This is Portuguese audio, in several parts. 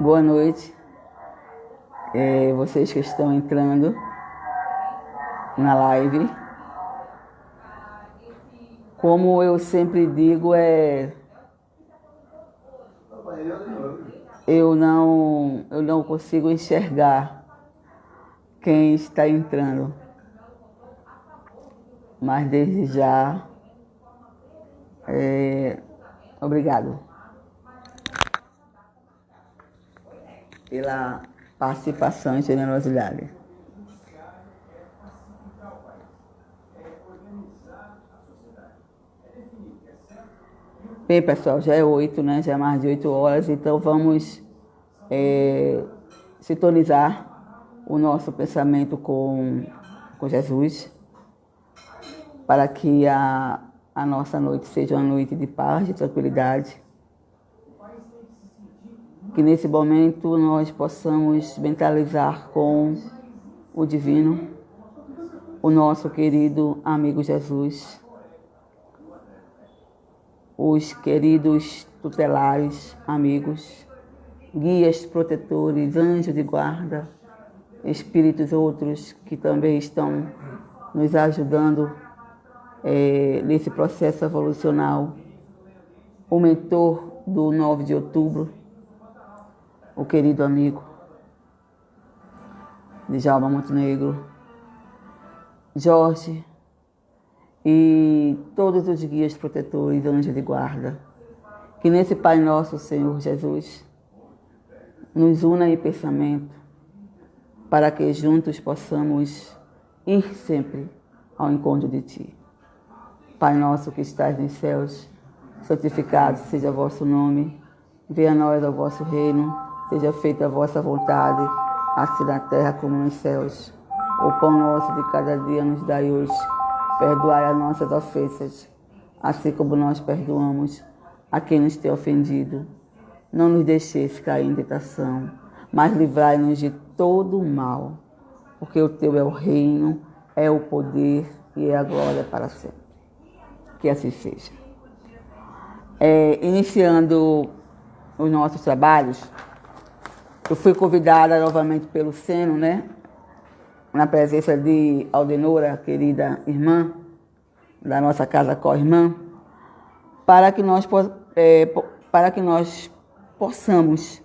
Boa noite, vocês que estão entrando na live. Como eu sempre digo, eu não consigo enxergar quem está entrando. Mas desde já, obrigado pela participação e generosidade. Bem, pessoal, já é 8, né? Já é mais de 8 horas, então vamos sintonizar o nosso pensamento com Jesus, para que a nossa noite seja uma noite de paz, de tranquilidade. Que nesse momento nós possamos mentalizar com o Divino, o nosso querido amigo Jesus, os queridos tutelares, amigos, guias, protetores, anjos de guarda, espíritos outros que também estão nos ajudando nesse processo evolucional. O mentor do 9 de outubro, o querido amigo Djalma Montenegro, Jorge e todos os guias protetores, anjos de guarda, que nesse Pai Nosso, Senhor Jesus, nos una em pensamento, para que juntos possamos ir sempre ao encontro de Ti. Pai nosso que estás nos céus, santificado seja o vosso nome, venha a nós o vosso reino, seja feita a vossa vontade, assim na terra como nos céus. O pão nosso de cada dia nos dai hoje. Perdoai as nossas ofensas, assim como nós perdoamos a quem nos tem ofendido. Não nos deixeis cair em tentação, mas livrai-nos de todo o mal, porque o Teu é o reino, é o poder e é a glória para sempre. Que assim seja. Iniciando os nossos trabalhos, eu fui convidada novamente pelo Seno, né? Na presença de Aldenora, querida irmã, da nossa casa co-irmã, para que nós possamos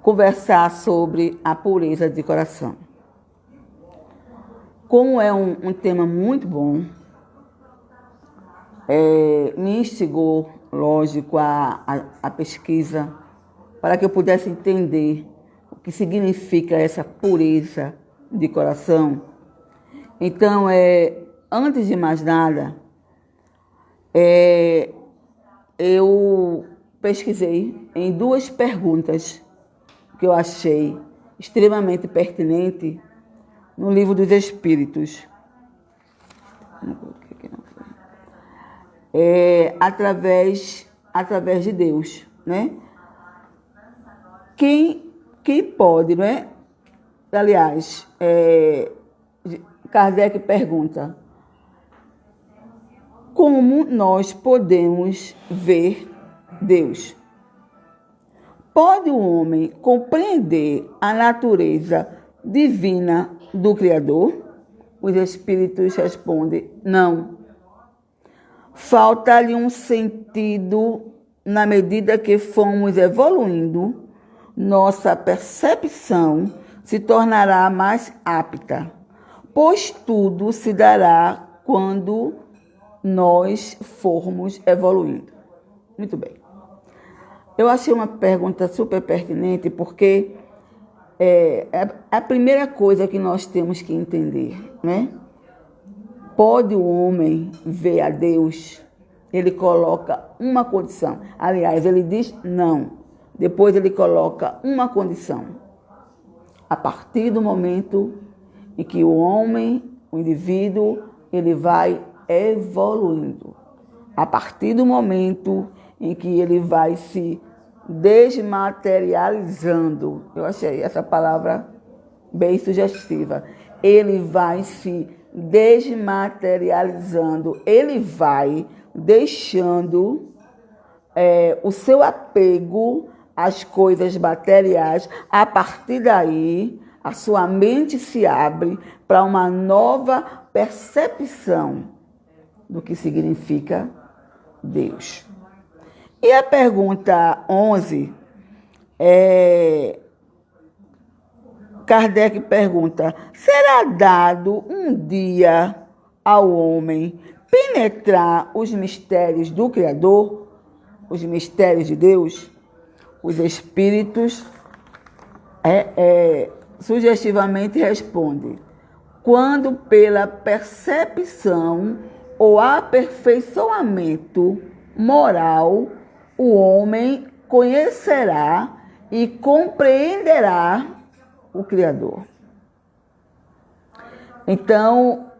conversar sobre a pureza de coração. Como é um tema muito bom, me instigou, lógico, a pesquisa, para que eu pudesse entender o que significa essa pureza de coração. Então, antes de mais nada, eu pesquisei em 2 perguntas que eu achei extremamente pertinente no Livro dos Espíritos. Através de Deus, né? Quem pode, não é? Aliás, Kardec pergunta: como nós podemos ver Deus? Pode o homem compreender a natureza divina do Criador? Os Espíritos respondem: não. Falta-lhe um sentido na medida que fomos evoluindo, nossa percepção se tornará mais apta, pois tudo se dará quando nós formos evoluindo. Muito bem. Eu achei uma pergunta super pertinente, porque é a primeira coisa que nós temos que entender, né? Pode o homem ver a Deus? Ele coloca uma condição. Aliás, ele diz não. Depois ele coloca uma condição. A partir do momento em que o homem, o indivíduo, ele vai evoluindo. A partir do momento em que ele vai se desmaterializando. Eu achei essa palavra bem sugestiva. Ele vai se desmaterializando, ele vai deixando o seu apego as coisas materiais, a partir daí, a sua mente se abre para uma nova percepção do que significa Deus. E a pergunta 11, Kardec pergunta: será dado um dia ao homem penetrar os mistérios do Criador, os mistérios de Deus? Os espíritos sugestivamente respondem: quando pela percepção ou aperfeiçoamento moral o homem conhecerá e compreenderá o Criador. Então,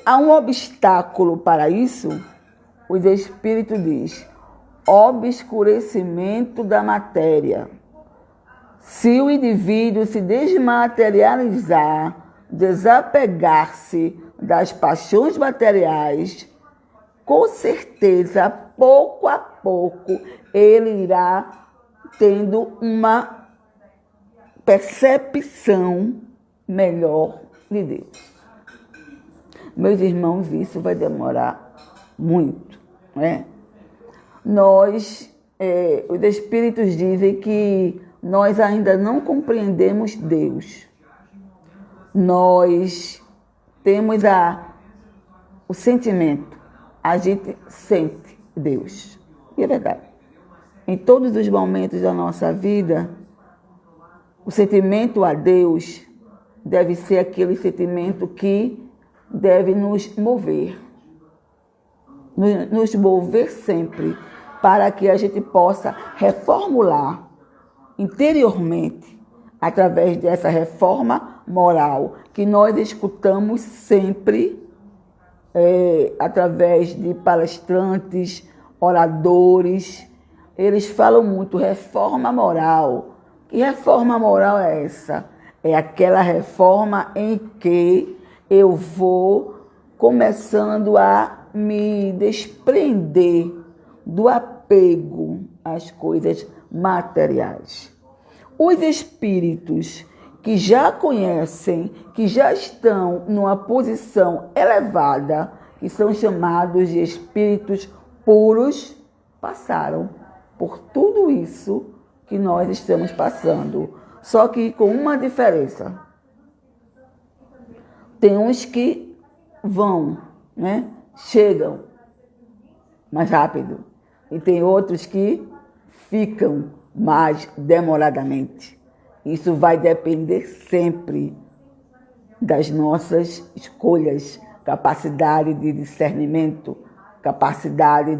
há um obstáculo para isso. Os espíritos dizem: obscurecimento da matéria. Se o indivíduo se desmaterializar, desapegar-se das paixões materiais, com certeza, pouco a pouco, ele irá tendo uma percepção melhor de Deus. Meus irmãos, isso vai demorar muito, né? Os espíritos dizem que nós ainda não compreendemos Deus. Nós temos o sentimento, a gente sente Deus. E é verdade. Em todos os momentos da nossa vida, o sentimento a Deus deve ser aquele sentimento que deve nos mover sempre, para que a gente possa reformular interiormente, através dessa reforma moral que nós escutamos sempre, através de palestrantes, oradores. Eles falam muito reforma moral. Que reforma moral é essa? É aquela reforma em que eu vou começando a me desprender do apego às coisas materiais. Os espíritos que já conhecem, que já estão numa posição elevada, que são chamados de espíritos puros, passaram por tudo isso que nós estamos passando. Só que com uma diferença. Tem uns que vão, né? Chegam mais rápido. E tem outros que ficam mais demoradamente. Isso vai depender sempre das nossas escolhas, capacidade de discernimento, capacidade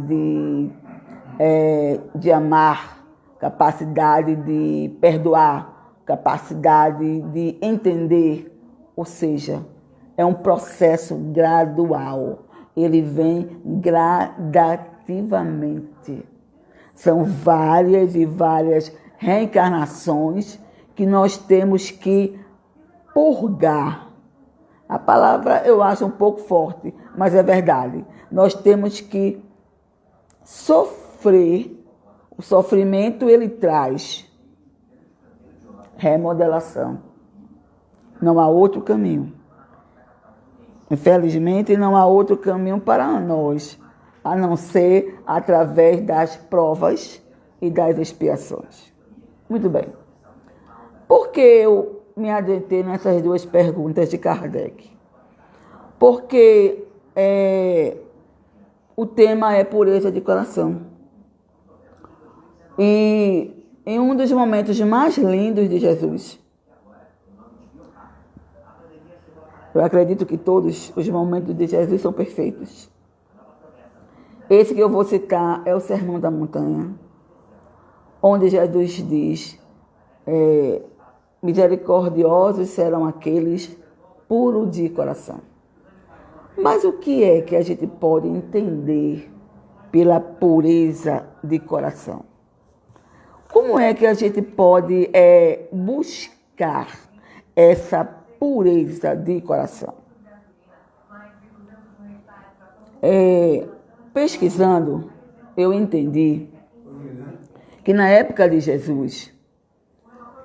de amar, capacidade de perdoar, capacidade de entender. Ou seja, é um processo gradual. Ele vem gradativamente. São várias e várias reencarnações que nós temos que purgar. A palavra eu acho um pouco forte, mas é verdade. Nós temos que sofrer. O sofrimento, ele traz remodelação. Não há outro caminho. Infelizmente, não há outro caminho para nós, a não ser através das provas e das expiações. Muito bem. Por que eu me adentrei nessas duas perguntas de Kardec? Porque o tema é pureza de coração. E em um dos momentos mais lindos de Jesus, eu acredito que todos os momentos de Jesus são perfeitos. Esse que eu vou citar é o Sermão da Montanha, onde Jesus diz: misericordiosos serão aqueles puros de coração. Mas o que é que a gente pode entender pela pureza de coração? Como é que a gente pode buscar essa pureza de coração? Pesquisando, eu entendi que na época de Jesus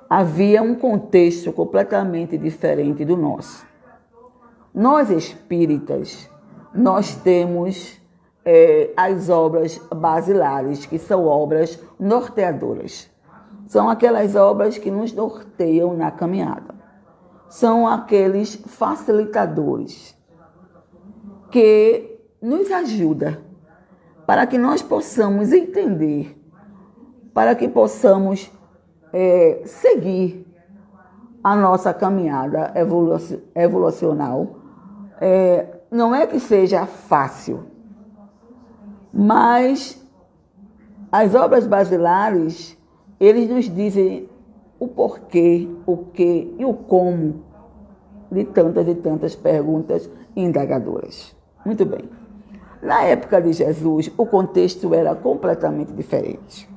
havia um contexto completamente diferente do nosso. Nós espíritas, nós temos as obras basilares, que são obras norteadoras. São aquelas obras que nos norteiam na caminhada. São aqueles facilitadores que nos ajudam para que nós possamos entender, para que possamos seguir a nossa caminhada evolucional. Não é que seja fácil, mas as obras basilares, eles nos dizem o porquê, o que e o como de tantas e tantas perguntas indagadoras. Muito bem. Na época de Jesus, o contexto era completamente diferente.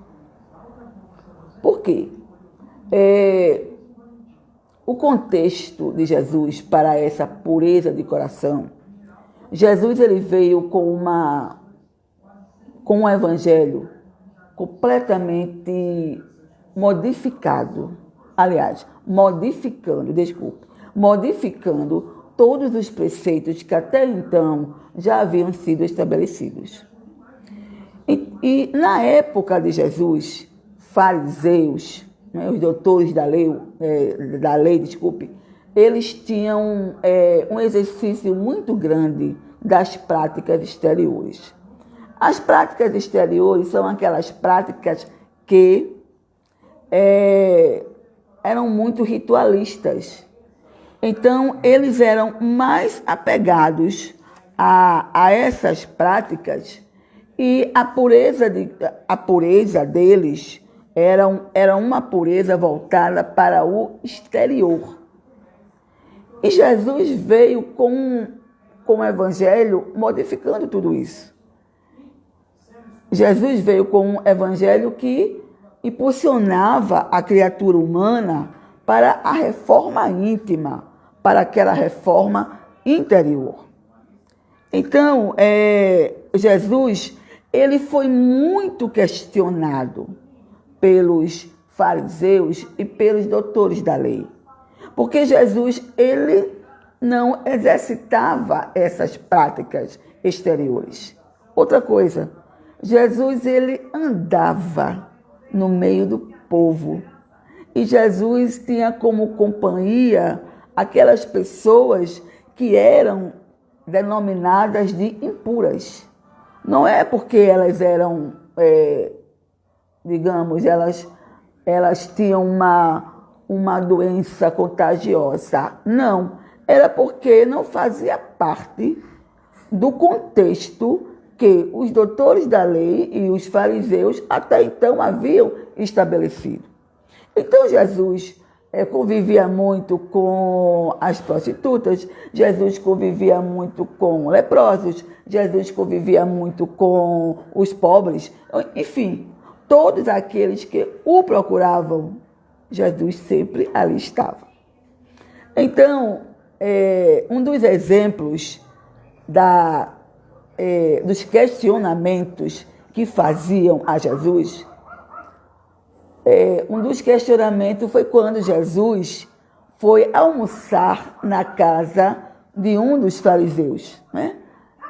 Por quê? O contexto de Jesus para essa pureza de coração, Jesus ele veio com um evangelho completamente modificado. Aliás, modificando todos os preceitos que até então já haviam sido estabelecidos. E na época de Jesus, fariseus, os doutores da lei, eles tinham um exercício muito grande das práticas exteriores. As práticas exteriores são aquelas práticas que eram muito ritualistas. Então, eles eram mais apegados a essas práticas e a pureza deles era uma pureza voltada para o exterior. E Jesus veio com o evangelho modificando tudo isso. Jesus veio com um evangelho que impulsionava a criatura humana para a reforma íntima, para aquela reforma interior. Então, Jesus, ele foi muito questionado pelos fariseus e pelos doutores da lei. Porque Jesus, ele não exercitava essas práticas exteriores. Outra coisa, Jesus, ele andava no meio do povo. E Jesus tinha como companhia aquelas pessoas que eram denominadas de impuras. Não é porque elas eram, digamos, elas tinham uma doença contagiosa. Não, era porque não fazia parte do contexto que os doutores da lei e os fariseus até então haviam estabelecido. Então Jesus convivia muito com as prostitutas, Jesus convivia muito com leprosos, Jesus convivia muito com os pobres, enfim, todos aqueles que o procuravam, Jesus sempre ali estava. Então, um dos exemplos dos questionamentos que faziam a Jesus, um dos questionamentos foi quando Jesus foi almoçar na casa de um dos fariseus, né?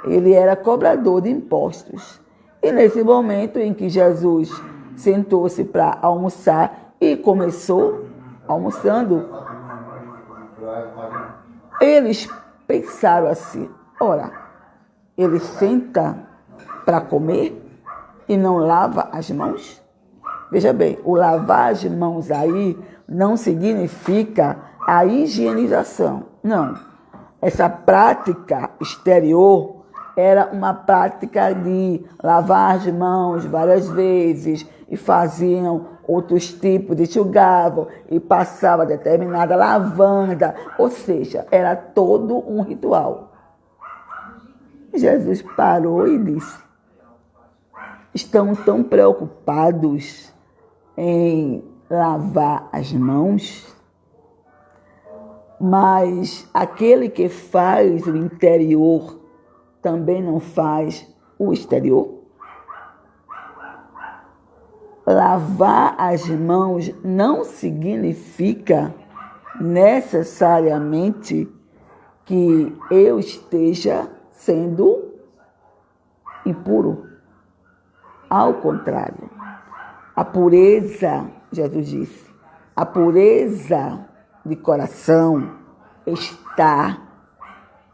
Ele era cobrador de impostos. E nesse momento em que Jesus sentou-se para almoçar e começou almoçando, eles pensaram assim: ora, ele senta para comer e não lava as mãos? Veja bem, o lavar as mãos aí não significa a higienização. Não. Essa prática exterior era uma prática de lavar as mãos várias vezes e faziam outros tipos, enxugavam e passavam determinada lavanda. Ou seja, era todo um ritual. Jesus parou e disse: estão tão preocupados em lavar as mãos, mas aquele que faz o interior também não faz o exterior? lavar as mãos não significa necessariamente que eu esteja sendo impuro. Ao contrário, a pureza, Jesus disse, a pureza de coração está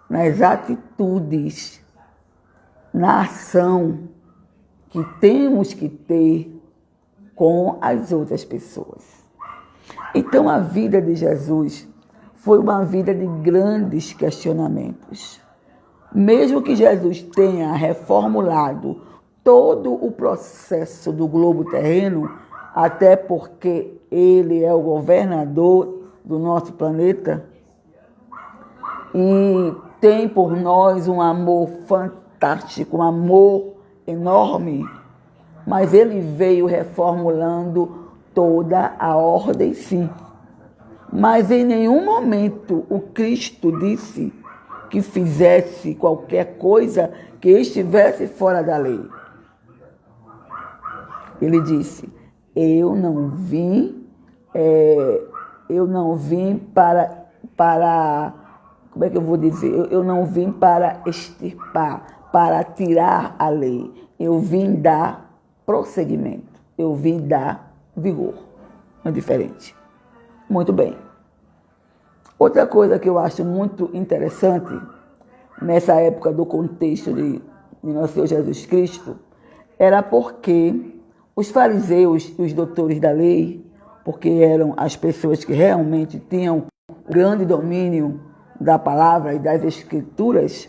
nas atitudes, na ação que temos que ter com as outras pessoas. Então, a vida de Jesus foi uma vida de grandes questionamentos. Mesmo que Jesus tenha reformulado todo o processo do globo terreno, até porque ele é o governador do nosso planeta e tem por nós um amor fantástico, um amor enorme, mas ele veio reformulando toda a ordem, sim. Mas em nenhum momento o Cristo disse que fizesse qualquer coisa que estivesse fora da lei. Ele disse, eu não vim para, como é que eu vou dizer? Eu não vim para extirpar, para tirar a lei. Eu vim dar prosseguimento. Eu vim dar vigor. É diferente. Muito bem. Outra coisa que eu acho muito interessante, nessa época do contexto de nosso Senhor Jesus Cristo, era porque os fariseus e os doutores da lei, porque eram as pessoas que realmente tinham grande domínio da palavra e das escrituras,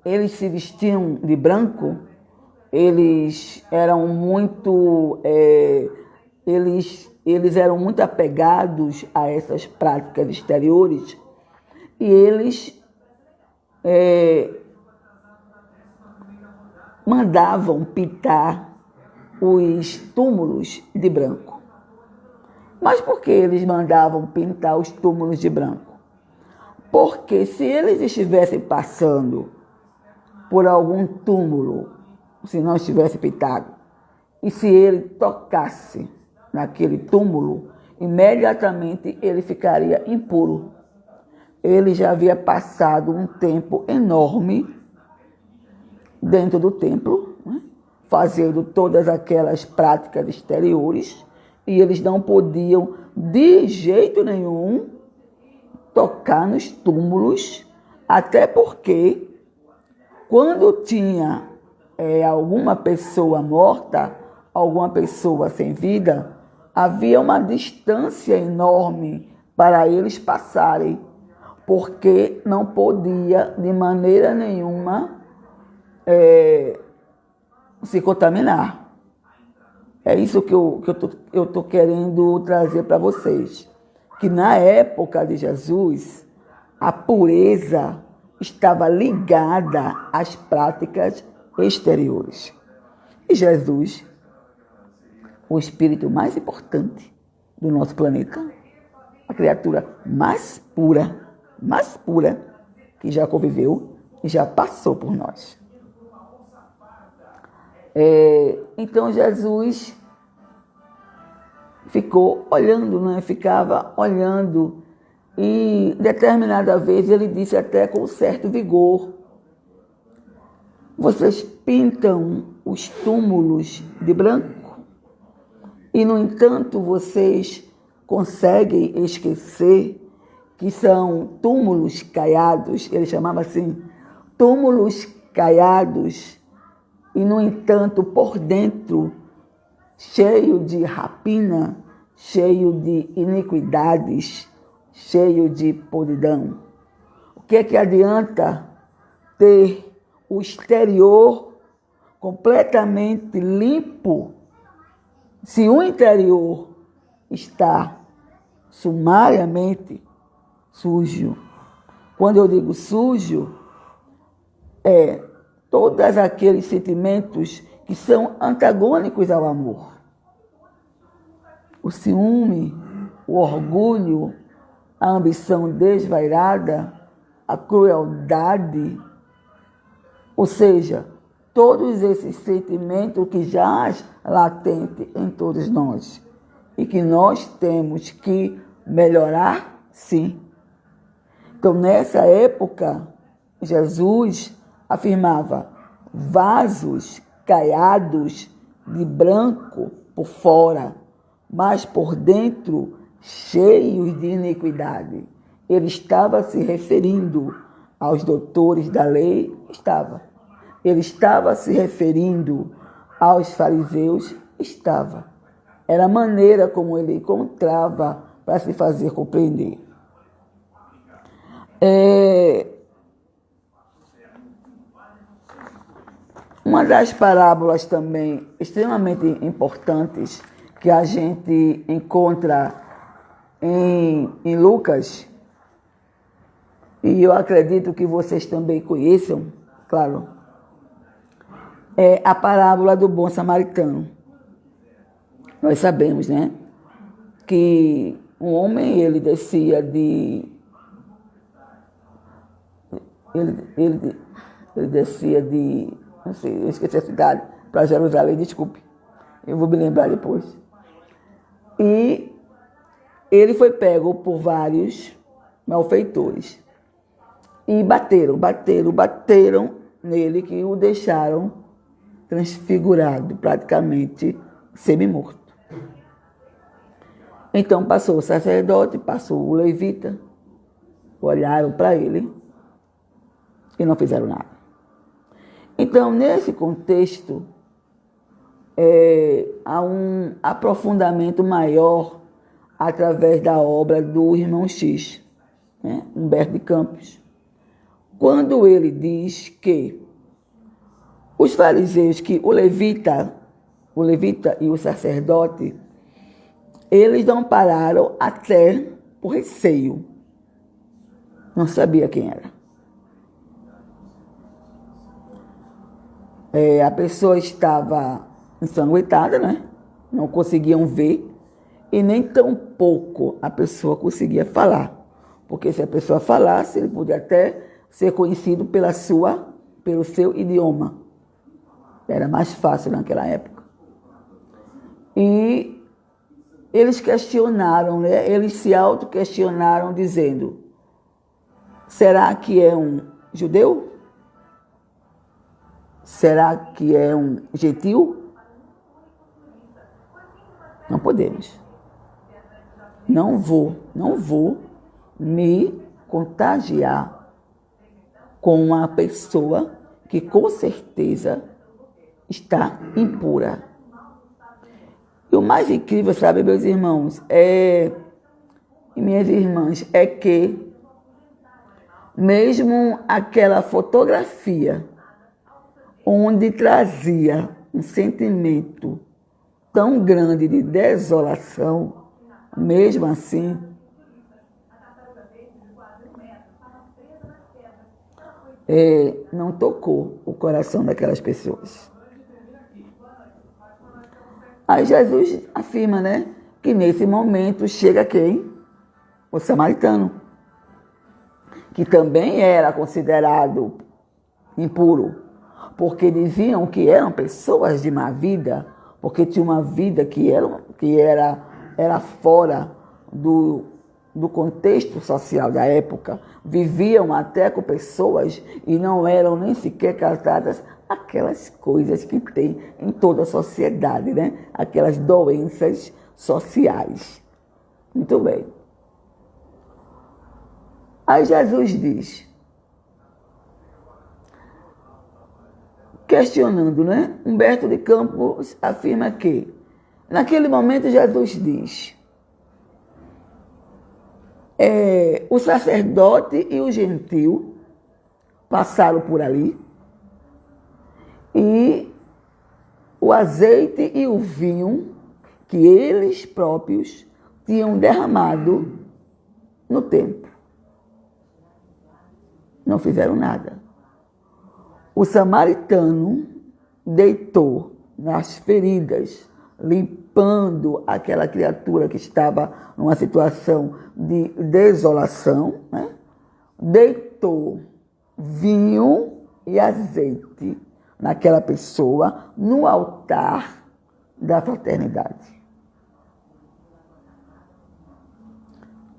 eles se vestiam de branco, eles eram muito, eles eram muito apegados a essas práticas exteriores e eles mandavam pintar os túmulos de branco. Mas por que eles mandavam pintar os túmulos de branco? Porque se eles estivessem passando por algum túmulo, se não estivesse pintado, e se ele tocasse naquele túmulo, imediatamente ele ficaria impuro. Ele já havia passado um tempo enorme dentro do templo, né, fazendo todas aquelas práticas exteriores, e eles não podiam, de jeito nenhum, tocar nos túmulos, até porque, quando tinha alguma pessoa morta, alguma pessoa sem vida, havia uma distância enorme para eles passarem, porque não podia, de maneira nenhuma, se contaminar. É isso que eu estou querendo trazer para vocês. Que na época de Jesus, a pureza estava ligada às práticas exteriores. E Jesus, o espírito mais importante do nosso planeta, a criatura mais pura que já conviveu e já passou por nós. Então Jesus ficou olhando, né? Ficava olhando, e determinada vez ele disse até com certo vigor: vocês pintam os túmulos de branco e, no entanto, vocês conseguem esquecer que são túmulos caiados. Ele chamava assim, túmulos caiados, e, no entanto, por dentro, cheio de rapina, cheio de iniquidades, cheio de podridão. O que é que adianta ter o exterior completamente limpo se o interior está sumariamente sujo? Quando eu digo sujo, todos aqueles sentimentos que são antagônicos ao amor. O ciúme, o orgulho, a ambição desvairada, a crueldade, ou seja, todos esses sentimentos que jaz latente em todos nós e que nós temos que melhorar, sim. Então, nessa época, Jesus afirmava: vasos caiados de branco por fora, mas por dentro cheios de iniquidade. Ele estava se referindo aos doutores da lei? Estava. Ele estava se referindo aos fariseus? Estava. Era a maneira como ele encontrava para se fazer compreender. Uma das parábolas também extremamente importantes que a gente encontra em Lucas, e eu acredito que vocês também conheçam, claro, é a parábola do bom samaritano. Nós sabemos, né, que um homem, ele descia de... Ele descia de... Não sei, eu esqueci a cidade, para Jerusalém, desculpe. Eu vou me lembrar depois. E ele foi pego por vários malfeitores. E bateram nele, que o deixaram transfigurado, praticamente semi-morto. Então passou o sacerdote, passou o levita, olharam para ele e não fizeram nada. Então, nesse contexto, há um aprofundamento maior através da obra do irmão X, né, Humberto de Campos, quando ele diz que os fariseus, que o levita e o sacerdote, eles não pararam até por receio. Não sabia quem era. A pessoa estava ensanguentada, né? Não conseguiam ver, e nem tão pouco a pessoa conseguia falar. Porque se a pessoa falasse, ele podia até ser conhecido pelo seu idioma. Era mais fácil naquela época. E eles questionaram, né? Eles se auto-questionaram, dizendo: será que é um judeu? Será que é um gentil? Não podemos. Não vou me contagiar com uma pessoa que com certeza está impura. E o mais incrível, sabe, meus irmãos, e minhas irmãs, é que mesmo aquela fotografia onde trazia um sentimento tão grande de desolação, mesmo assim, não tocou o coração daquelas pessoas. Aí Jesus afirma, né, que nesse momento chega quem? O samaritano, que também era considerado impuro, porque diziam que eram pessoas de má vida, porque tinha uma vida que era fora do contexto social da época, viviam até com pessoas e não eram nem sequer casadas, aquelas coisas que tem em toda a sociedade, né? Aquelas doenças sociais. Muito bem. Aí Jesus diz, questionando, né? Humberto de Campos afirma que, naquele momento, Jesus diz: o sacerdote e o gentil passaram por ali, e o azeite e o vinho que eles próprios tinham derramado no templo. Não fizeram nada. O samaritano deitou nas feridas, limpando aquela criatura que estava numa situação de desolação, né? Deitou vinho e azeite naquela pessoa no altar da fraternidade.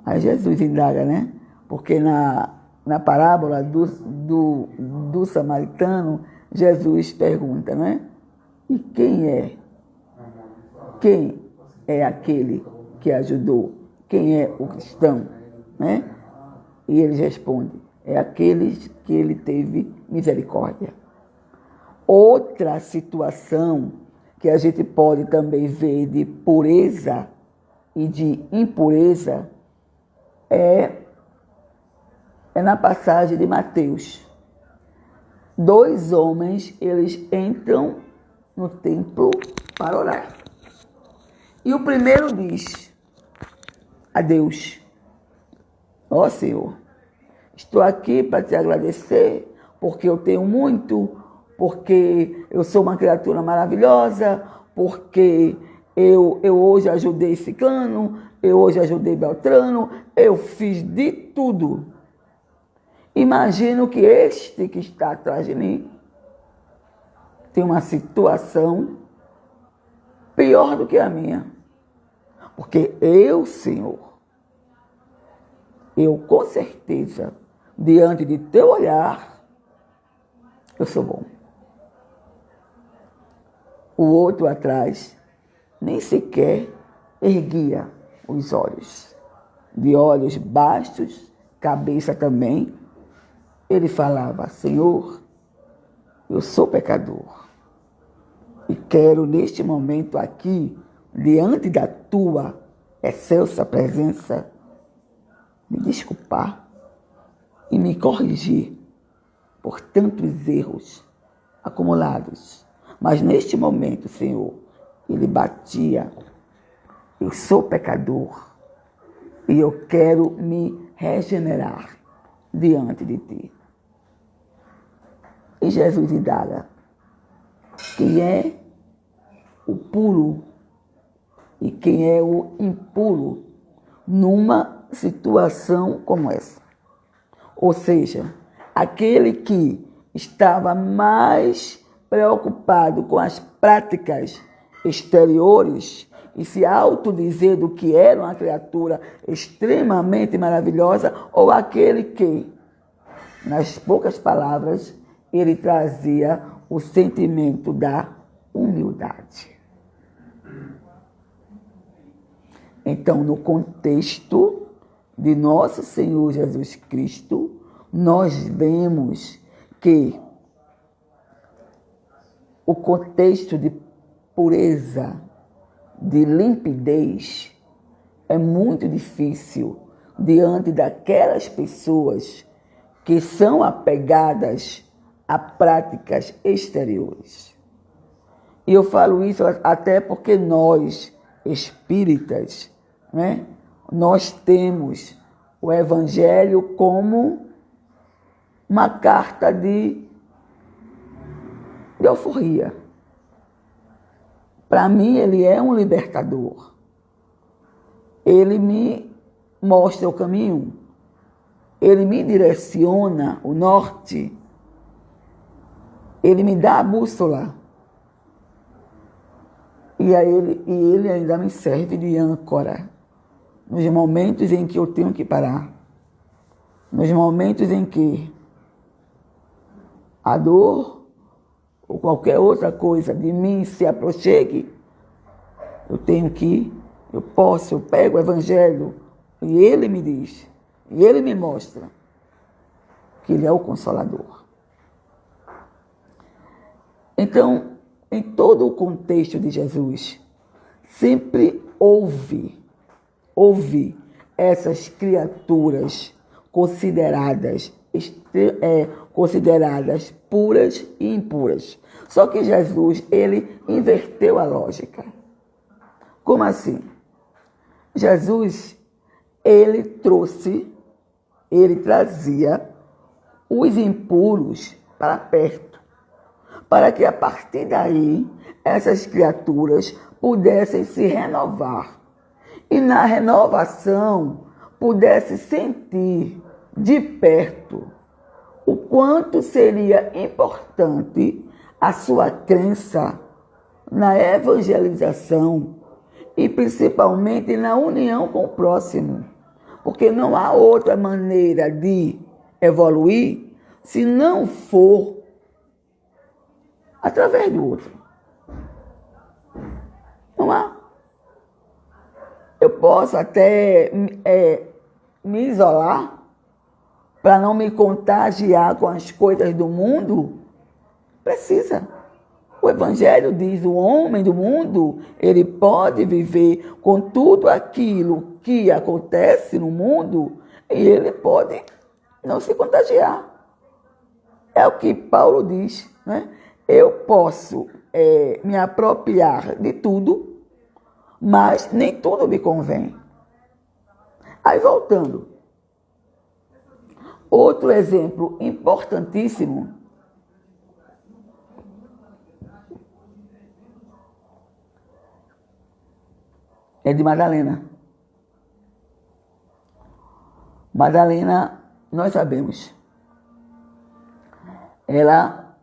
Aí Jesus indaga, né? Porque na parábola do samaritano, Jesus pergunta, né? E quem é? Quem é aquele que ajudou? Quem é o cristão? Né? E ele responde, é aquele que ele teve misericórdia. Outra situação que a gente pode também ver de pureza e de impureza é na passagem de Mateus. 2 homens, eles entram no templo para orar. E o primeiro diz a Deus, ó Senhor, estou aqui para te agradecer, porque eu tenho muito, porque eu sou uma criatura maravilhosa, porque eu hoje ajudei Ciclano, eu hoje ajudei Beltrano, eu fiz de tudo. Imagino que este que está atrás de mim tem uma situação pior do que a minha. Porque eu, Senhor, eu com certeza, diante de teu olhar, eu sou bom. O outro atrás nem sequer erguia os olhos. De olhos baixos, cabeça também, ele falava, Senhor, eu sou pecador. E quero neste momento aqui, diante da tua excelsa presença, me desculpar e me corrigir por tantos erros acumulados. Mas neste momento, Senhor, ele batia, eu sou pecador e eu quero me regenerar diante de ti. E Jesus indaga, quem é o puro e quem é o impuro numa situação como essa? Ou seja, aquele que estava mais preocupado com as práticas exteriores e se autodizendo que era uma criatura extremamente maravilhosa, ou aquele que, nas poucas palavras, ele trazia o sentimento da humildade. Então, no contexto de nosso Senhor Jesus Cristo, nós vemos que o contexto de pureza, de limpidez, é muito difícil diante daquelas pessoas que são apegadas a práticas exteriores. E eu falo isso até porque nós, espíritas, né, nós temos o Evangelho como uma carta de euforia. Para mim, ele é um libertador. Ele me mostra o caminho. Ele me direciona o norte. Ele me dá a bússola. E ele ainda me serve de âncora. Nos momentos em que eu tenho que parar. Nos momentos em que a dor ou qualquer outra coisa de mim se aproxime, eu pego o Evangelho e ele me diz, e ele me mostra que ele é o Consolador. Então, em todo o contexto de Jesus, sempre houve essas criaturas consideradas puras e impuras. Só que Jesus, ele inverteu a lógica. Como assim? Jesus, ele trazia os impuros para perto, para que a partir daí essas criaturas pudessem se renovar. E na renovação pudesse sentir de perto o quanto seria importante a sua crença na evangelização e principalmente na união com o próximo. Porque não há outra maneira de evoluir se não for através do outro. Não há. Eu posso até me isolar para não me contagiar com as coisas do mundo. Precisa. O Evangelho diz, o homem do mundo, ele pode viver com tudo aquilo que acontece no mundo e ele pode não se contagiar. É o que Paulo diz, né? Eu posso me apropriar de tudo, mas nem tudo me convém. Aí voltando. Outro exemplo importantíssimo é de Madalena. Madalena, nós sabemos, ela,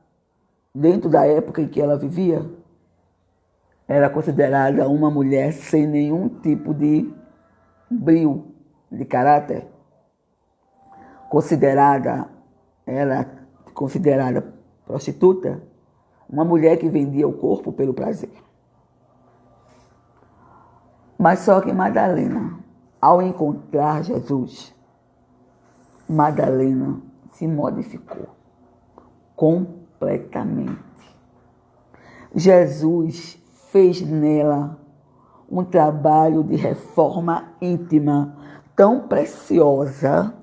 dentro da época em que ela vivia, era considerada uma mulher sem nenhum tipo de brio, de caráter. Era considerada prostituta, uma mulher que vendia o corpo pelo prazer. Mas só que Madalena, ao encontrar Jesus, Madalena se modificou completamente. Jesus fez nela um trabalho de reforma íntima tão preciosa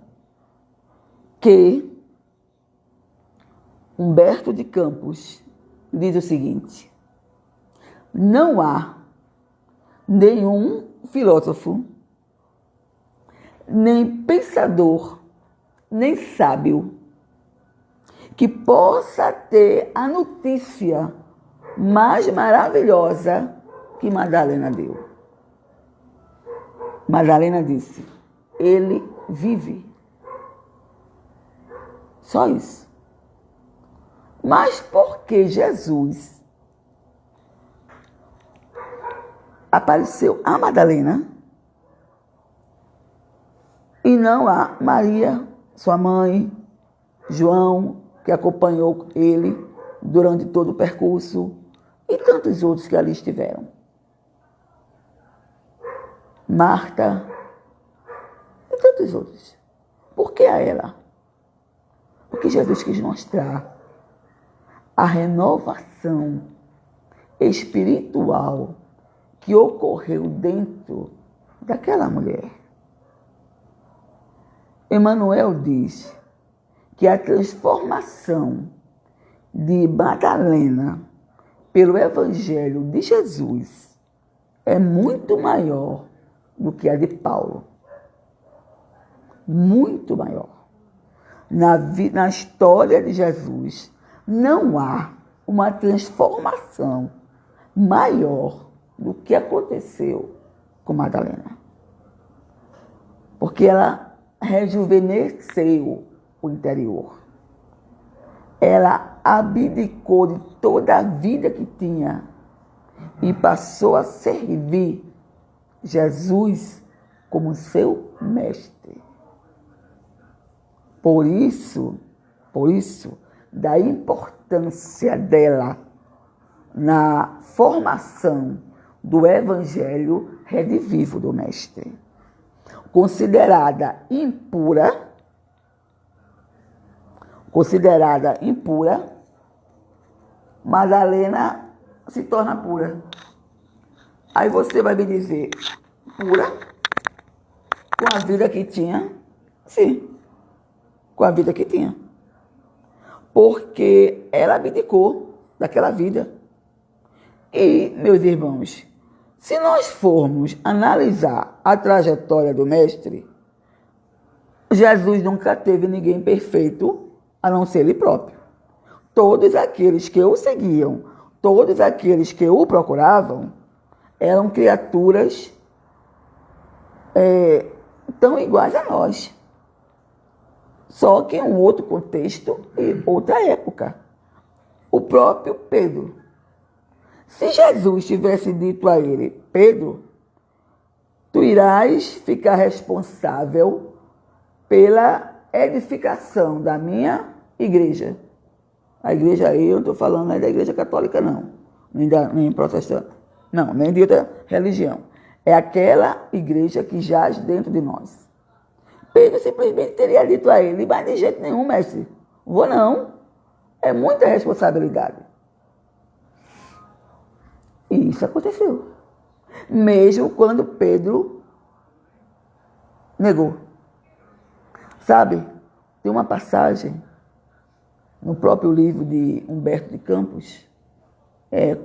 que Humberto de Campos diz o seguinte: não há nenhum filósofo, nem pensador, nem sábio que possa ter a notícia mais maravilhosa que Madalena deu. Madalena disse: ele vive. Só isso. Mas por que Jesus apareceu a Madalena e não a Maria, sua mãe, João, que acompanhou ele durante todo o percurso, e tantos outros que ali estiveram? Marta e tantos outros. Por que a ela? Porque Jesus quis mostrar a renovação espiritual que ocorreu dentro daquela mulher. Emmanuel diz que a transformação de Madalena pelo Evangelho de Jesus é muito maior do que a de Paulo. Muito maior. Na história de Jesus, não há uma transformação maior do que aconteceu com Madalena. Porque ela rejuvenesceu o interior. Ela abdicou de toda a vida que tinha e passou a servir Jesus como seu mestre. Por isso, da importância dela na formação do Evangelho redivivo do Mestre. Considerada impura, Madalena se torna pura. Aí você vai me dizer, pura? Com a vida que tinha? Sim, com a vida que tinha. Porque ela abdicou daquela vida. E, meus irmãos, se nós formos analisar a trajetória do Mestre, Jesus nunca teve ninguém perfeito a não ser ele próprio. Todos aqueles que o seguiam, todos aqueles que o procuravam, eram criaturas tão iguais a nós. Só que em um outro contexto e outra época. o próprio Pedro. Se Jesus tivesse dito a ele: Pedro, tu irás ficar responsável pela edificação da minha igreja. A igreja aí, eu não estou falando da igreja católica, não. Nem protestante. Não, nem de outra religião. É aquela igreja que jaz dentro de nós. Pedro simplesmente teria dito a ele: mas de jeito nenhum, mestre, vou não. É muita responsabilidade. E isso aconteceu. Mesmo quando Pedro negou. Sabe, tem uma passagem no próprio livro de Humberto de Campos,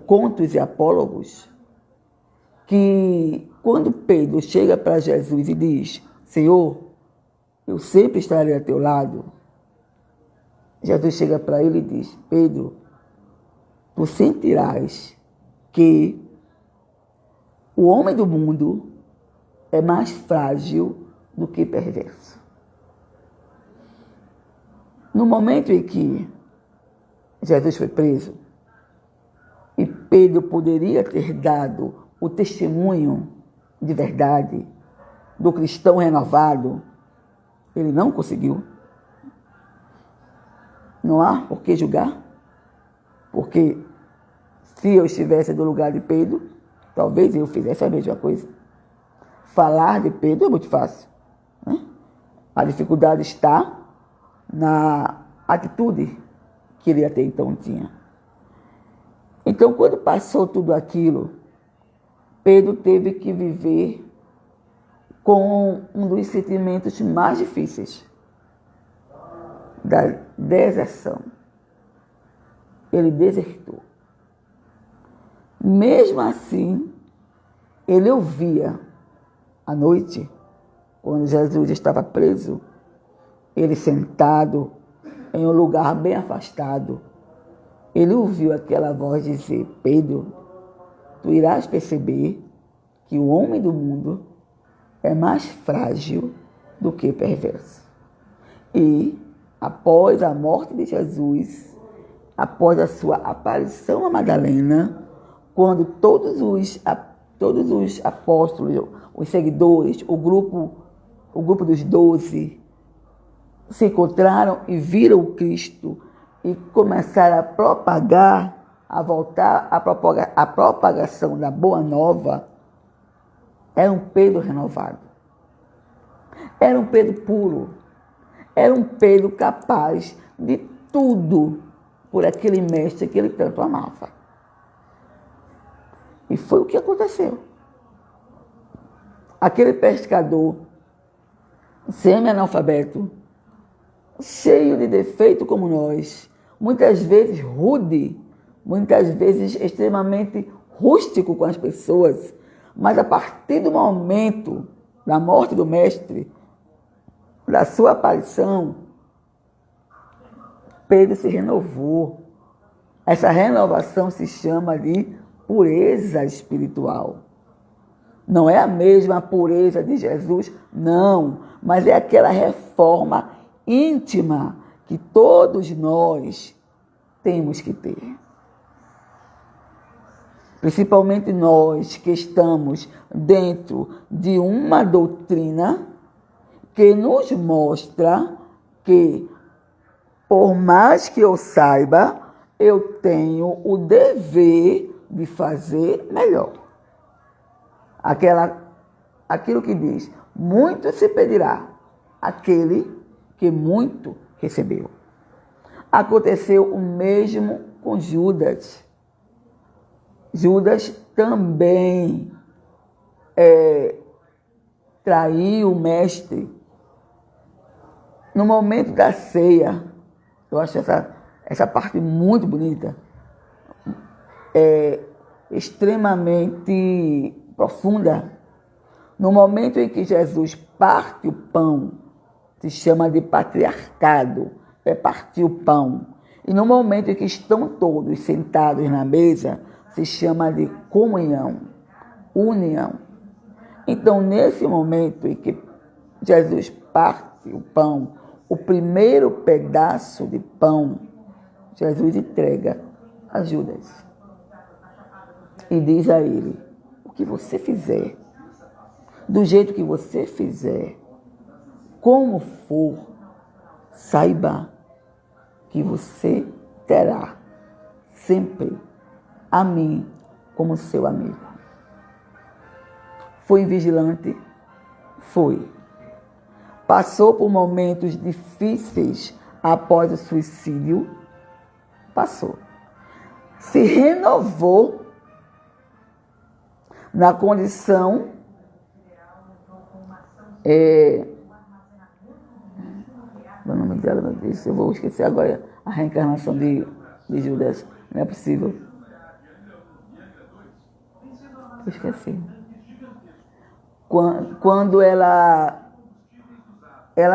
Contos e Apólogos, que quando Pedro chega para Jesus e diz: Senhor, eu sempre estarei a teu lado, Jesus chega para ele e diz: Pedro, tu sentirás que o homem do mundo é mais frágil do que perverso. No momento em que Jesus foi preso, e Pedro poderia ter dado o testemunho de verdade do cristão renovado, ele não conseguiu. Não há por que julgar, porque se eu estivesse no lugar de Pedro, talvez eu fizesse a mesma coisa. Falar de Pedro é muito fácil, né? A dificuldade está na atitude que ele até então tinha. Então, quando passou tudo aquilo, Pedro teve que viver com um dos sentimentos mais difíceis, da deserção. Ele desertou. Mesmo assim, ele ouvia à noite, quando Jesus estava preso, ele sentado em um lugar bem afastado, ele ouviu aquela voz dizer: Pedro, tu irás perceber que o homem do mundo é mais frágil do que perverso. E, após a morte de Jesus, após a sua aparição a Madalena, quando todos os apóstolos, os seguidores, o grupo dos 12, se encontraram e viram o Cristo e começaram a propagar, a voltar a propagação da Boa Nova, era um Pedro renovado. Era um Pedro puro. Era um Pedro capaz de tudo por aquele mestre que ele tanto amava. E foi o que aconteceu. Aquele pescador semi-analfabeto, cheio de defeito como nós, muitas vezes rude, muitas vezes extremamente rústico com as pessoas, mas a partir do momento da morte do mestre, da sua aparição, Pedro se renovou. Essa renovação se chama de pureza espiritual. Não é a mesma pureza de Jesus, não, mas é aquela reforma íntima que todos nós temos que ter. Principalmente nós que estamos dentro de uma doutrina que nos mostra que, por mais que eu saiba, eu tenho o dever de fazer melhor. Aquilo que diz: muito se pedirá aquele que muito recebeu. Aconteceu o mesmo com Judas. Judas também traiu o mestre. No momento da ceia, eu acho essa parte muito bonita, extremamente profunda. No momento em que Jesus parte o pão, se chama de patriarcado, é partir o pão. E no momento em que estão todos sentados na mesa, se chama de comunhão, união. Então, nesse momento em que Jesus parte o pão, o primeiro pedaço de pão, Jesus entrega a Judas e diz a ele: o que você fizer, do jeito que você fizer, como for, saiba que você terá sempre a mim como seu amigo. Foi vigilante? Foi. Passou por momentos difíceis após o suicídio? Passou. Se renovou na condição o nome dela, meu Deus, eu vou esquecer agora a reencarnação de Judas. Não é possível. Esqueci. Quando ela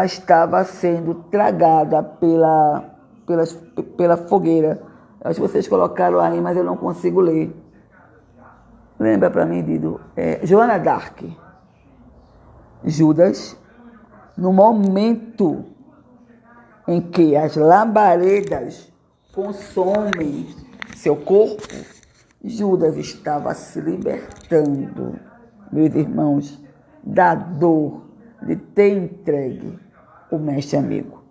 estava sendo tragada pela fogueira. Acho que vocês colocaram aí, mas eu não consigo ler. Lembra para mim, Dido? Joana d'Arc. Judas, no momento em que as labaredas consomem seu corpo, Judas estava se libertando, meus irmãos, da dor de ter entregue o mestre amigo.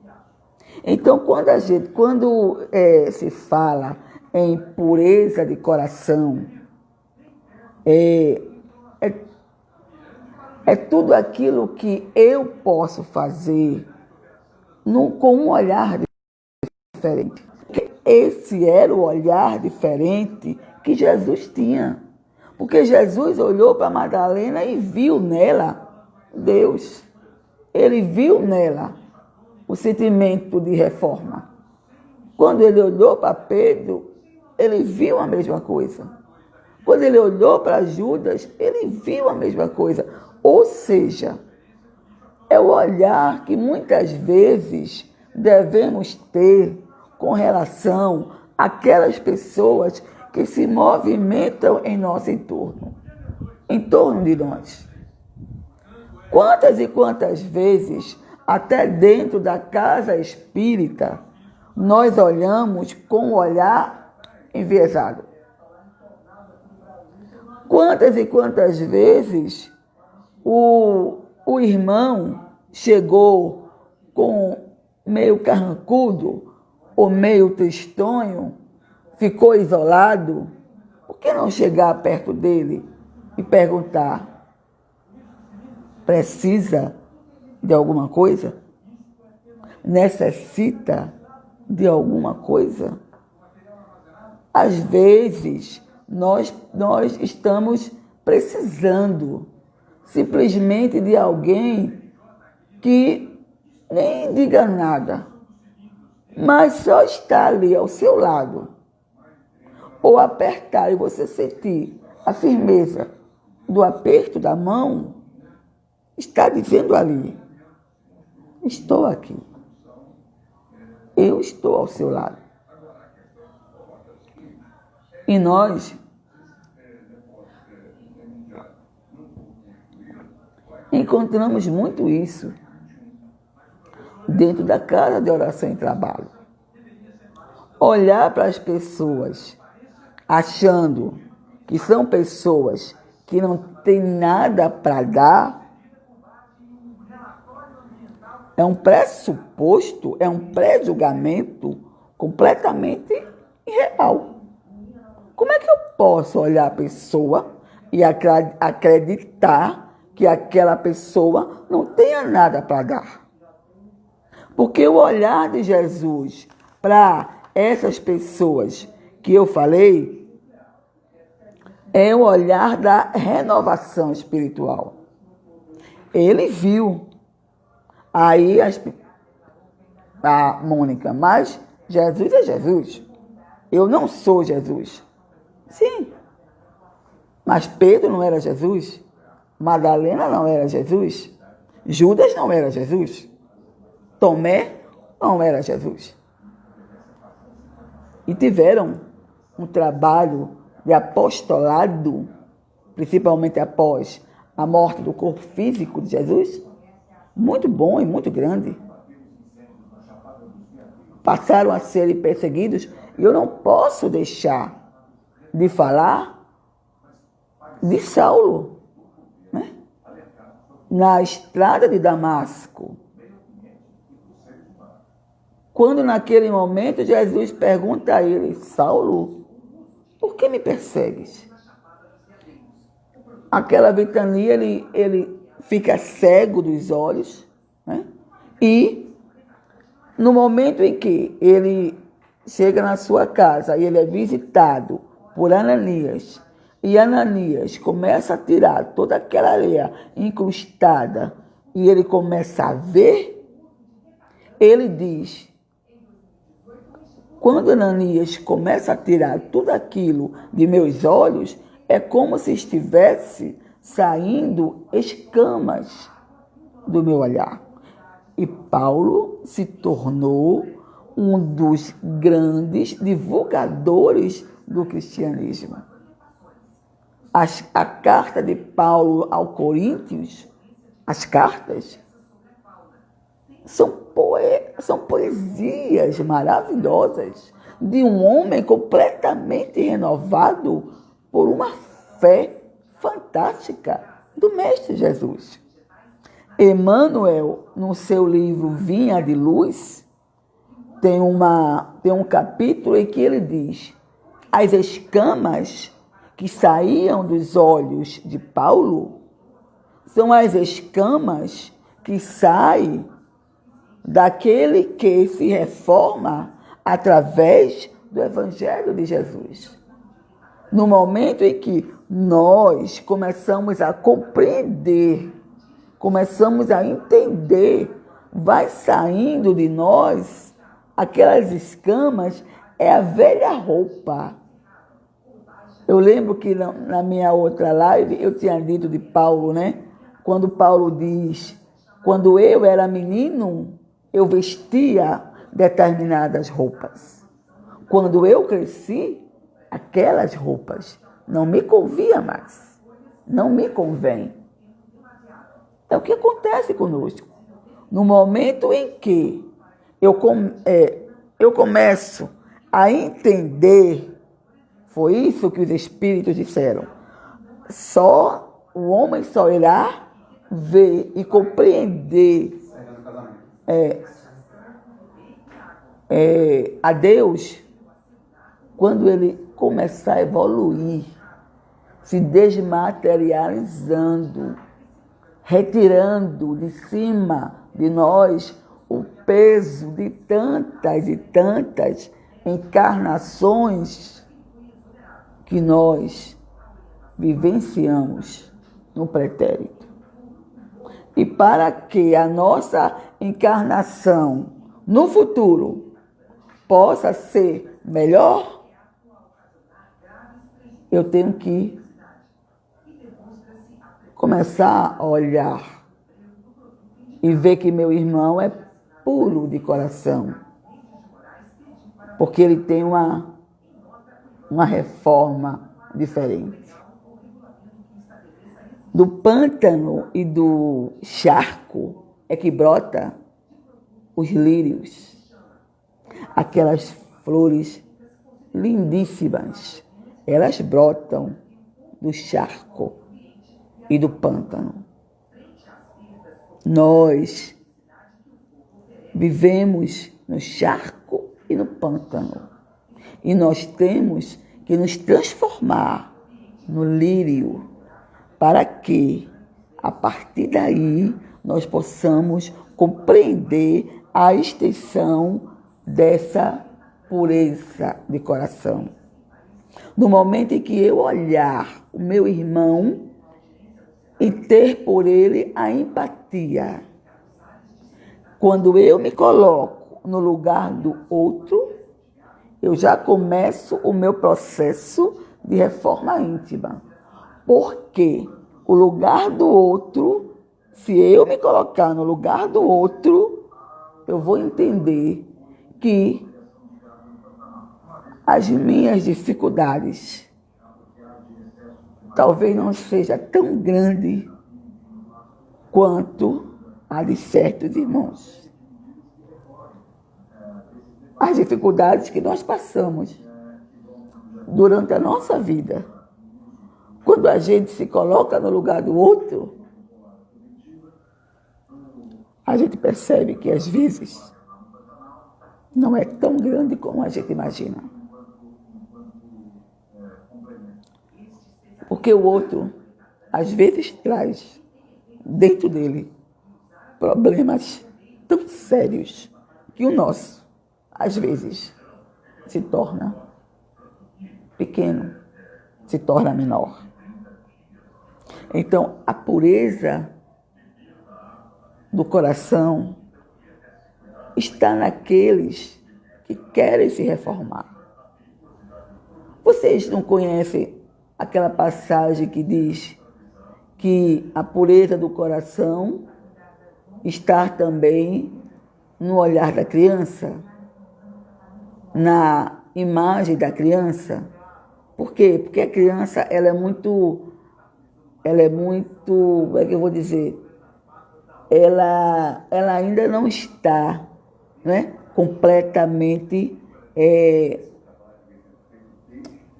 Então, quando se fala em pureza de coração, é tudo aquilo que eu posso fazer com um olhar diferente. Esse era o olhar diferente que Jesus tinha. Porque Jesus olhou para Madalena e viu nela Deus. Ele viu nela o sentimento de reforma. Quando ele olhou para Pedro, ele viu a mesma coisa. Quando ele olhou para Judas, ele viu a mesma coisa. Ou seja, é o olhar que muitas vezes devemos ter com relação àquelas pessoas que se movimentam em nosso entorno, em torno de nós. Quantas e quantas vezes, até dentro da casa espírita, nós olhamos com um olhar enviesado. Quantas e quantas vezes o irmão chegou com meio carrancudo ou meio tristonho, ficou isolado, por que não chegar perto dele e perguntar: precisa de alguma coisa? Necessita de alguma coisa? Às vezes, nós estamos precisando simplesmente de alguém que nem diga nada, mas só está ali ao seu lado, ou apertar e você sentir a firmeza do aperto da mão, está dizendo ali: estou aqui, eu estou ao seu lado. E nós encontramos muito isso dentro da casa de oração e trabalho. Olhar para as pessoas achando que são pessoas que não têm nada para dar é um pressuposto, é um pré-julgamento completamente irreal. Como é que eu posso olhar a pessoa e acreditar que aquela pessoa não tenha nada para dar? Porque o olhar de Jesus para essas pessoas que eu falei é o olhar da renovação espiritual. Ele viu. Aí a Mônica: mas Jesus é Jesus. Eu não sou Jesus. Sim. Mas Pedro não era Jesus. Madalena não era Jesus. Judas não era Jesus. Tomé não era Jesus. E tiveram um trabalho de apostolado, principalmente após a morte do corpo físico de Jesus, muito bom e muito grande. Passaram a serem perseguidos E eu não posso deixar de falar de Saulo, né? Na estrada de Damasco. Quando naquele momento Jesus pergunta a ele: Saulo, por que me persegues? Aquela ventania, ele fica cego dos olhos, né? E no momento em que ele chega na sua casa e ele é visitado por Ananias, e Ananias começa a tirar toda aquela areia incrustada e ele começa a ver, ele diz: quando Ananias começa a tirar tudo aquilo de meus olhos, é como se estivesse saindo escamas do meu olhar. E Paulo se tornou um dos grandes divulgadores do cristianismo. A carta de Paulo ao Coríntios, as cartas, são poesias maravilhosas de um homem completamente renovado por uma fé fantástica do Mestre Jesus. Emmanuel, no seu livro Vinha de Luz, tem um capítulo em que ele diz: as escamas que saíam dos olhos de Paulo são as escamas que saem daquele que se reforma através do Evangelho de Jesus. No momento em que nós começamos a compreender, começamos a entender, vai saindo de nós aquelas escamas, é a velha roupa. Eu lembro que na minha outra live eu tinha dito de Paulo, né? Quando Paulo diz: quando eu era menino, eu vestia determinadas roupas. Quando eu cresci, aquelas roupas não me convinha mais, não me convém. É o que acontece conosco. No momento em que eu começo a entender, foi isso que os Espíritos disseram, o homem só irá ver e compreender a Deus quando ele começar a evoluir, se desmaterializando, retirando de cima de nós o peso de tantas e tantas encarnações que nós vivenciamos no pretérito. E para que a nossa encarnação no futuro possa ser melhor, eu tenho que começar a olhar e ver que meu irmão é puro de coração, porque ele tem uma reforma diferente. Do pântano e do charco é que brota os lírios, aquelas flores lindíssimas, elas brotam do charco e do pântano. Nós vivemos no charco e no pântano. E nós temos que nos transformar no lírio para que, a partir daí, nós possamos compreender a extensão dessa pureza de coração. No momento em que eu olhar o meu irmão e ter por ele a empatia, quando eu me coloco no lugar do outro, eu já começo o meu processo de reforma íntima. Porque o lugar do outro, se eu me colocar no lugar do outro, eu vou entender que as minhas dificuldades talvez não seja tão grande quanto a de certos irmãos. as dificuldades que nós passamos durante a nossa vida. Quando a gente se coloca no lugar do outro, a gente percebe que às vezes não é tão grande como a gente imagina. Porque o outro, às vezes, traz dentro dele problemas tão sérios que o nosso, às vezes, se torna pequeno, se torna menor. Então, a pureza do coração está naqueles que querem se reformar. Vocês não conhecem aquela passagem que diz que a pureza do coração está também no olhar da criança, na imagem da criança? Por quê? Porque a criança, ela é muito, como é que eu vou dizer? Ela ainda não está, né, completamente,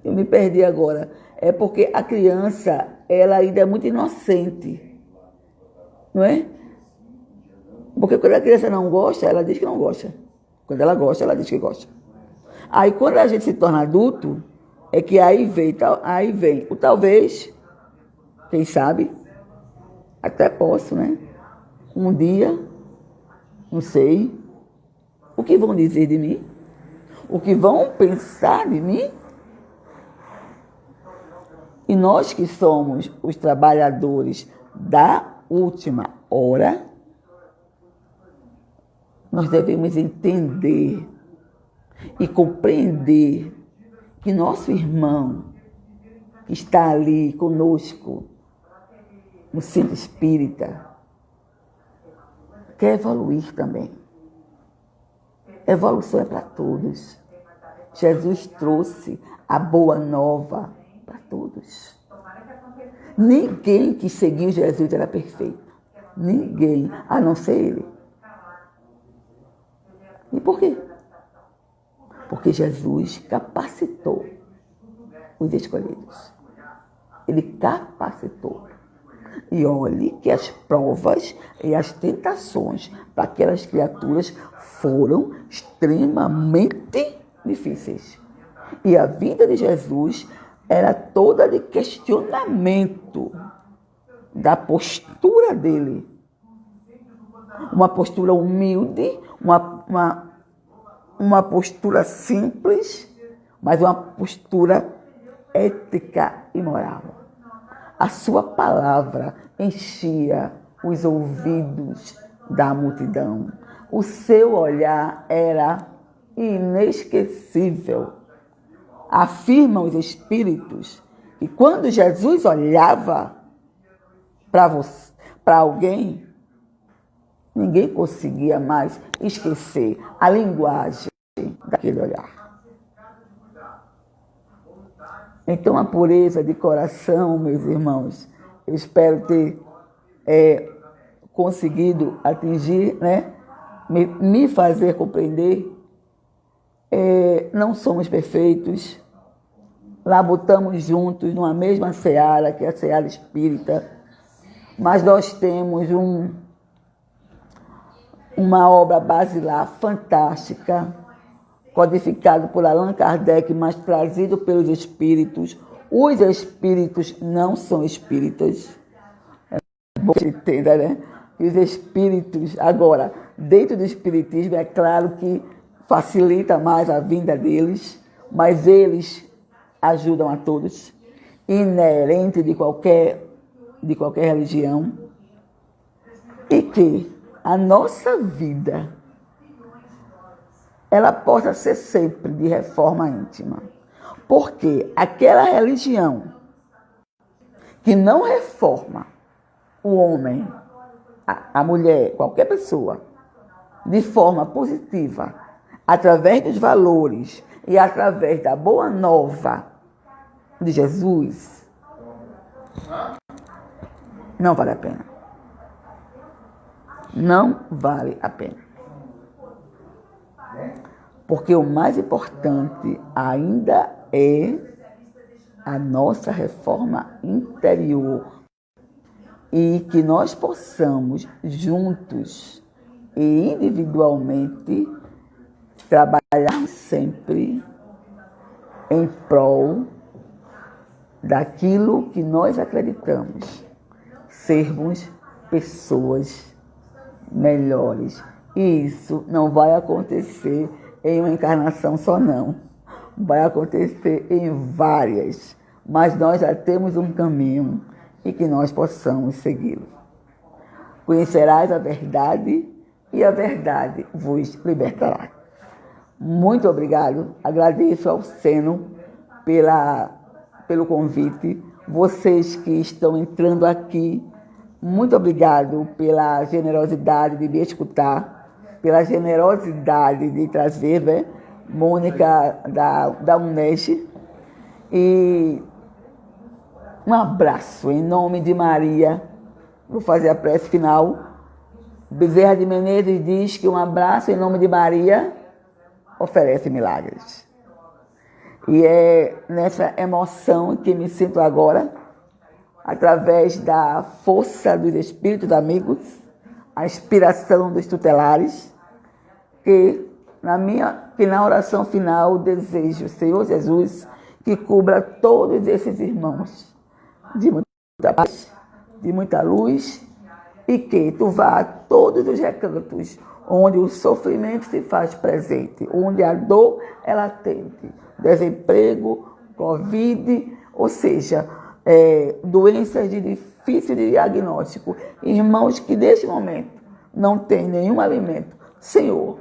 eu me perdi agora. É porque a criança, ela ainda é muito inocente, não é? Porque quando a criança não gosta, ela diz que não gosta. Quando ela gosta, ela diz que gosta. Aí quando a gente se torna adulto, é que aí vem o talvez, quem sabe, até posso, né? Um dia, não sei, o que vão dizer de mim? O que vão pensar de mim? E nós que somos os trabalhadores da última hora, nós devemos entender e compreender que nosso irmão que está ali conosco, no centro espírita, quer evoluir também. Evolução é para todos. Jesus trouxe a boa nova para todos. Ninguém que seguiu Jesus era perfeito. Ninguém, a não ser ele. E por quê? Porque Jesus capacitou os escolhidos. Ele capacitou. E olhe que as provas e as tentações para aquelas criaturas foram extremamente difíceis. E a vida de Jesus era toda de questionamento da postura dele. Uma postura humilde, uma postura simples, mas uma postura ética e moral. A sua palavra enchia os ouvidos da multidão. O seu olhar era inesquecível. Afirmam os espíritos que quando Jesus olhava para alguém, ninguém conseguia mais esquecer a linguagem daquele olhar. Então, a pureza de coração, meus irmãos, eu espero ter conseguido atingir, né? Me fazer compreender. Não somos perfeitos, labutamos juntos numa mesma seara, que é a seara espírita, mas nós temos uma obra basilar fantástica, codificado por Allan Kardec, mas trazido pelos espíritos. Os espíritos não são espíritas. É bom que você entenda, né? Os espíritos, agora, dentro do espiritismo, é claro que facilita mais a vinda deles, mas eles ajudam a todos, inerente de qualquer religião, e que a nossa vida ela possa ser sempre de reforma íntima. Porque aquela religião que não reforma o homem, a mulher, qualquer pessoa, de forma positiva, através dos valores e através da boa nova de Jesus, não vale a pena. Não vale a pena. Porque o mais importante ainda é a nossa reforma interior. E que nós possamos, juntos e individualmente, trabalhar sempre em prol daquilo que nós acreditamos, sermos pessoas melhores. E isso não vai acontecer em uma encarnação só, não. Vai acontecer em várias, mas nós já temos um caminho e que nós possamos segui-lo. Conhecerás a verdade e a verdade vos libertará. Muito obrigado, agradeço ao Seno pelo convite, vocês que estão entrando aqui, muito obrigado pela generosidade de me escutar, pela generosidade de trazer, né, Mônica da Unesco, e um abraço em nome de Maria. Vou fazer a prece final. Bezerra de Menezes diz que um abraço em nome de Maria oferece milagres. E é nessa emoção que me sinto agora, através da força dos espíritos amigos, a inspiração dos tutelares, que na oração final desejo, Senhor Jesus, que cubra todos esses irmãos de muita paz, de muita luz, e que tu vá a todos os recantos onde o sofrimento se faz presente, onde a dor é latente, desemprego, Covid, ou seja, doenças de difícil diagnóstico, irmãos que neste momento não têm nenhum alimento. Senhor,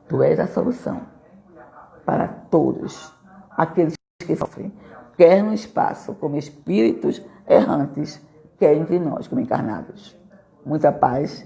tu és a solução para todos aqueles que sofrem, quer no espaço como espíritos errantes, quer entre nós como encarnados. Muita paz.